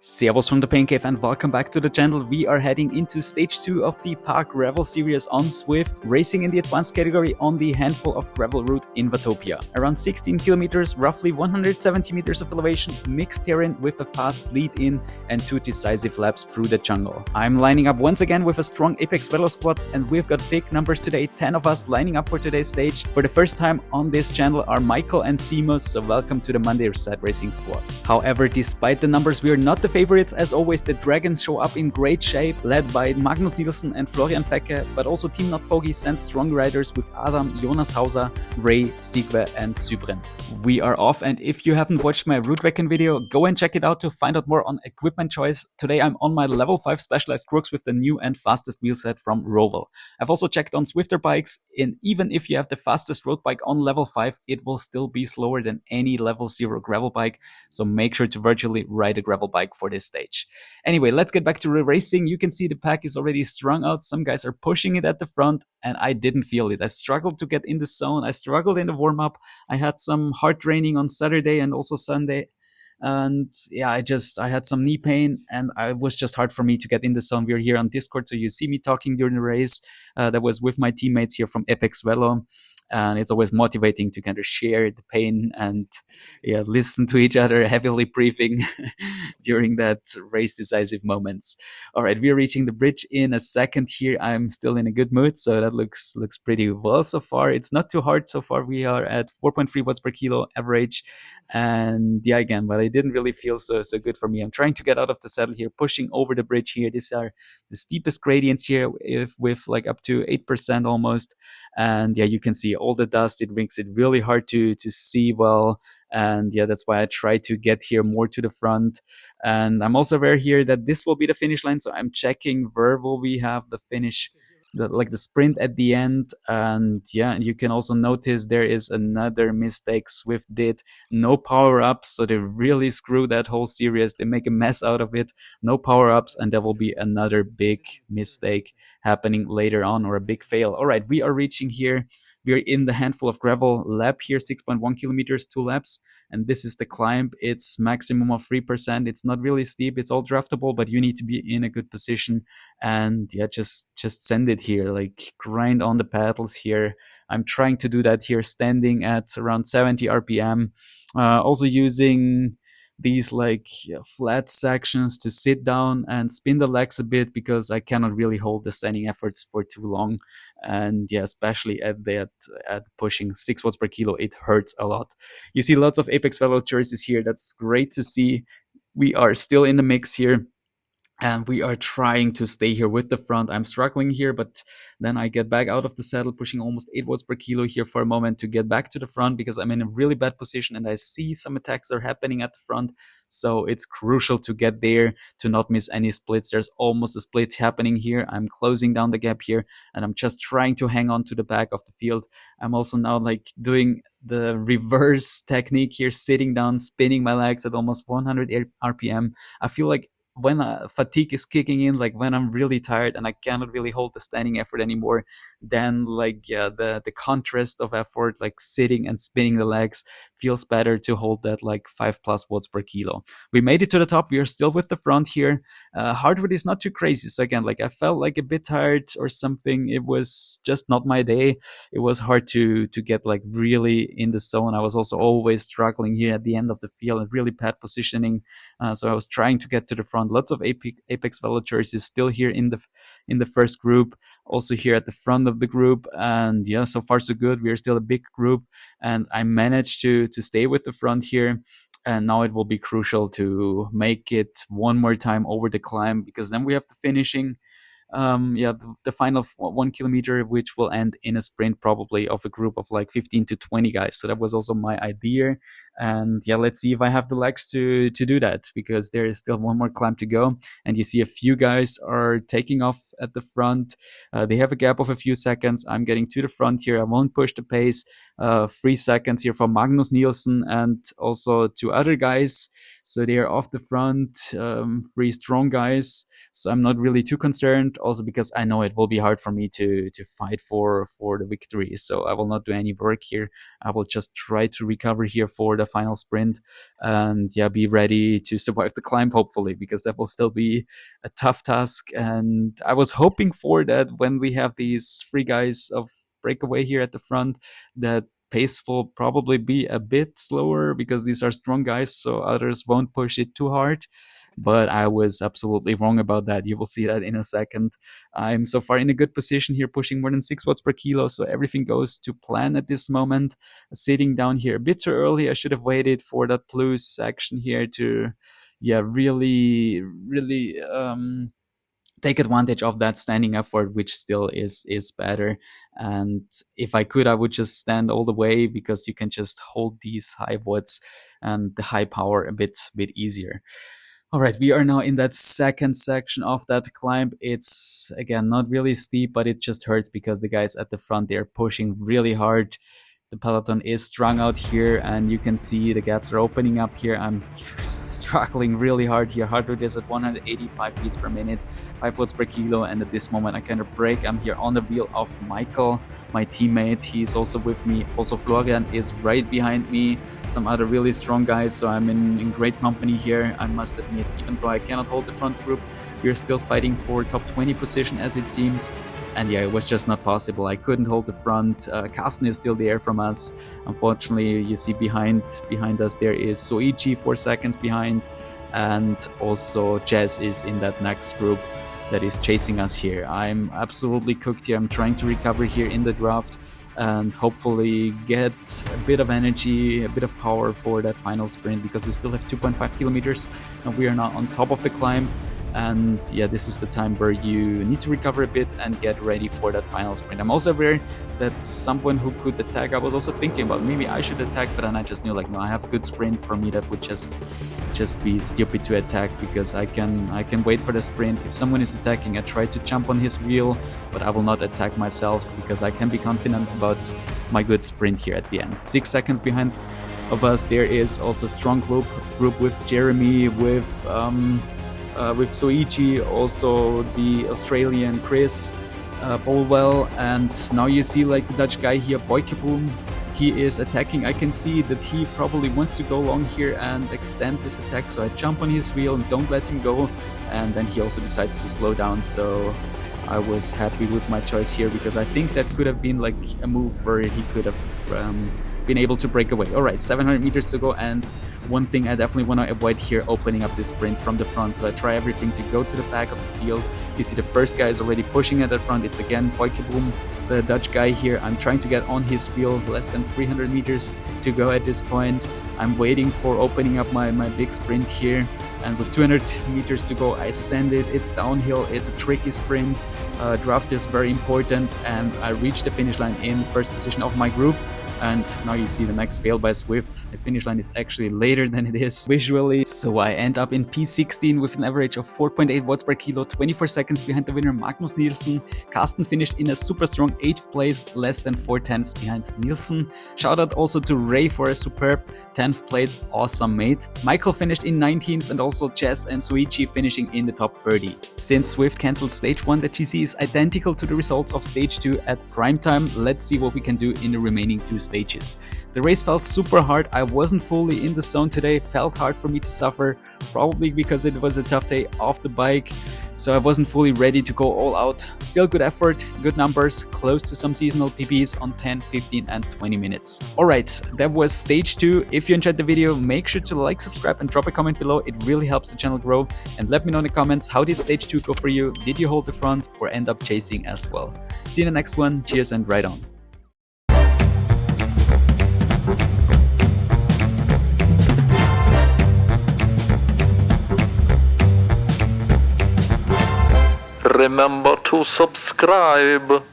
Servus from the Pain Cave and welcome back to the channel. We are heading into stage 2 of the Park Gravel series on Zwift Racing in the advanced category on the handful of gravel route in Watopia. Around 16 kilometers, roughly 170 meters of elevation, mixed terrain with a fast lead in and 2 decisive laps through the jungle. I'm lining up once again with a strong A-PEX VELO squad and we've got big numbers today, 10 of us lining up for today's stage. For the first time on this channel are Michael and Seamus, so welcome to the Monday ZRacing squad. However, despite the numbers, we are not the favorites. As always, the Dragons show up in great shape, led by Magnus Nielsen and Florian Fecke, but also Team Not Pogi sends strong riders with Adam, Jonas Hauser, Ray, Sigve and Sybren. We are off, and if you haven't watched my route recon video, go and check it out to find out more on equipment choice. Today I'm on my level 5 specialized crooks with the new and fastest wheel set from Roval. I've also checked on Swifter bikes, and even if you have the fastest road bike on level 5, it will still be slower than any level 0 gravel bike, so make sure to virtually ride a gravel bike for this stage. Anyway, let's get back to racing. You can see the pack is already strung out. Some guys are pushing it at the front, and I didn't feel it. I struggled to get in the zone. I struggled in the warm-up. I had some hard training on Saturday and also Sunday. And yeah, I had some knee pain and it was just hard for me to get in the zone. We're here on Discord, so you see me talking during the race. That was with my teammates here from A-PEX VELO. And it's always motivating to kind of share the pain and listen to each other heavily briefing during that race decisive moments. All right, we're reaching the bridge in a second here. I'm still in a good mood, so that looks pretty well so far. It's not too hard so far. We are at 4.3 watts per kilo average. And yeah, again, but I didn't really feel so good for me. I'm trying to get out of the saddle here, pushing over the bridge here. These are the steepest gradients here with like up to 8% almost. And yeah, you can see all the dust. It makes it really hard to see well. And yeah, that's why I try to get here more to the front. And I'm also aware here that this will be the finish line. So I'm checking where will we have the finish, the sprint at the end. And yeah, you can also notice there is another mistake Zwift did. No power-ups, so they really screw that whole series. They make a mess out of it. No power-ups, and there will be another big mistake happening later on, or a big fail. All right, we are reaching here. We're in the handful of gravel lap here, 6.1 kilometers, 2 laps. And this is the climb. It's maximum of 3%. It's not really steep. It's all draftable, but you need to be in a good position. And yeah, just send it here, like grind on the pedals here. I'm trying to do that here, standing at around 70 RPM. Also using these like flat sections to sit down and spin the legs a bit, because I cannot really hold the standing efforts for too long. And yeah, especially at pushing 6 watts per kilo, it hurts a lot. You see lots of A-PEX VELO jerseys here. That's great to see. We are still in the mix here. And we are trying to stay here with the front. I'm struggling here, but then I get back out of the saddle, pushing almost 8 watts per kilo here for a moment to get back to the front, because I'm in a really bad position and I see some attacks are happening at the front. So it's crucial to get there, to not miss any splits. There's almost a split happening here. I'm closing down the gap here and I'm just trying to hang on to the back of the field. I'm also now like doing the reverse technique here, sitting down, spinning my legs at almost 100 RPM. I feel like when fatigue is kicking in, like when I'm really tired and I cannot really hold the standing effort anymore, then like the contrast of effort, like sitting and spinning the legs, feels better to hold that like 5+ watts per kilo. We made it to the top. We are still with the front here. Hardwood is not too crazy. So again, like I felt like a bit tired or something. It was just not my day. It was hard to get like really in the zone. I was also always struggling here at the end of the field and really bad positioning. So I was trying to get to the front. Lots of A-PEX VELO jerseys still here in the first group, also here at the front of the group. And yeah, so far so good. We are still a big group, and I managed to stay with the front here. And now it will be crucial to make it one more time over the climb, because then we have the finishing. The final 1 kilometer, which will end in a sprint probably of a group of like 15 to 20 guys. So that was also my idea. And yeah, let's see if I have the legs to do that, because there is still one more climb to go. And you see a few guys are taking off at the front. They have a gap of a few seconds. I'm getting to the front here. I won't push the pace. 3 seconds here for Magnus Nielsen and also 2 other guys. So they are off the front, 3 strong guys. So I'm not really too concerned, also because I know it will be hard for me to fight for the victory. So I will not do any work here. I will just try to recover here for the final sprint and yeah, be ready to survive the climb, hopefully, because that will still be a tough task. And I was hoping for that when we have these three guys of breakaway here at the front, that pace will probably be a bit slower because these are strong guys, so others won't push it too hard. But I was absolutely wrong about that. You will see that in a second. I'm so far in a good position here, pushing more than 6 watts per kilo, so everything goes to plan at this moment. Sitting down here a bit too early. I should have waited for that blue section here to, yeah, really take advantage of that standing effort, which still is better. And if I could, I would just stand all the way, because you can just hold these high watts and the high power a bit easier. All right, we are now in that second section of that climb. It's, again, not really steep, but it just hurts because the guys at the front, they're pushing really hard. The peloton is strung out here, and you can see the gaps are opening up here. I'm struggling really hard here. Heart rate is at 185 beats per minute, 5 watts per kilo, and at this moment I kind of break. I'm here on the wheel of Michael, my teammate. He's also with me. Also Florian is right behind me. Some other really strong guys, so I'm in great company here, I must admit. Even though I cannot hold the front group, we're still fighting for top 20 position, as it seems. And yeah, it was just not possible. I couldn't hold the front. Carsten is still there from us. Unfortunately, you see behind us there is Soichi 4 seconds behind, and also Jess is in that next group that is chasing us here. I'm absolutely cooked here. I'm trying to recover here in the draft and hopefully get a bit of energy, a bit of power for that final sprint, because we still have 2.5 kilometers and we are now on top of the climb. And yeah, this is the time where you need to recover a bit and get ready for that final sprint. I'm also aware that someone who could attack, I was also thinking about maybe I should attack, but then I just knew, like, no, I have a good sprint. For me, that would just be stupid to attack, because I can wait for the sprint. If someone is attacking, I try to jump on his wheel, but I will not attack myself, because I can be confident about my good sprint here at the end. 6 seconds behind of us, there is also a strong group with Jeremy, with Soichi, also the Australian Chris Bolwell, and now you see, like, the Dutch guy here, Boykeboom, he is attacking. I can see that he probably wants to go long here and extend this attack, so I jump on his wheel and don't let him go, and then he also decides to slow down. So I was happy with my choice here, because I think that could have been like a move where he could have been able to break away. All right, 700 meters to go, and one thing I definitely want to avoid here, opening up this sprint from the front. So I try everything to go to the back of the field. You see the first guy is already pushing at the front. It's again Boykeboom, the Dutch guy here. I'm trying to get on his wheel, less than 300 meters to go at this point. I'm waiting for opening up my big sprint here, and with 200 meters to go, I send it. It's downhill, it's a tricky sprint. Draft is very important, and I reach the finish line in first position of my group. And now you see the next fail by Zwift. The finish line is actually later than it is visually. So I end up in P16 with an average of 4.8 watts per kilo, 24 seconds behind the winner Magnus Nielsen. Carsten finished in a super strong 8th place, less than 4/10 behind Nielsen. Shout out also to Ray for a superb 10th place, awesome mate. Michael finished in 19th, and also Jess and Soichi finishing in the top 30. Since Zwift cancelled stage 1, the GC is identical to the results of stage 2 at prime time. Let's see what we can do in the remaining 2 stages. The race felt super hard. I wasn't fully in the zone today. Felt hard for me to suffer, probably because it was a tough day off the bike, so I wasn't fully ready to go all out. Still good effort, good numbers, close to some seasonal PBs on 10, 15 and 20 minutes. Alright, that was stage 2. If you enjoyed the video, make sure to like, subscribe and drop a comment below. It really helps the channel grow. And let me know in the comments, how did stage 2 go for you? Did you hold the front or end up chasing as well? See you in the next one. Cheers and ride on. Remember to subscribe.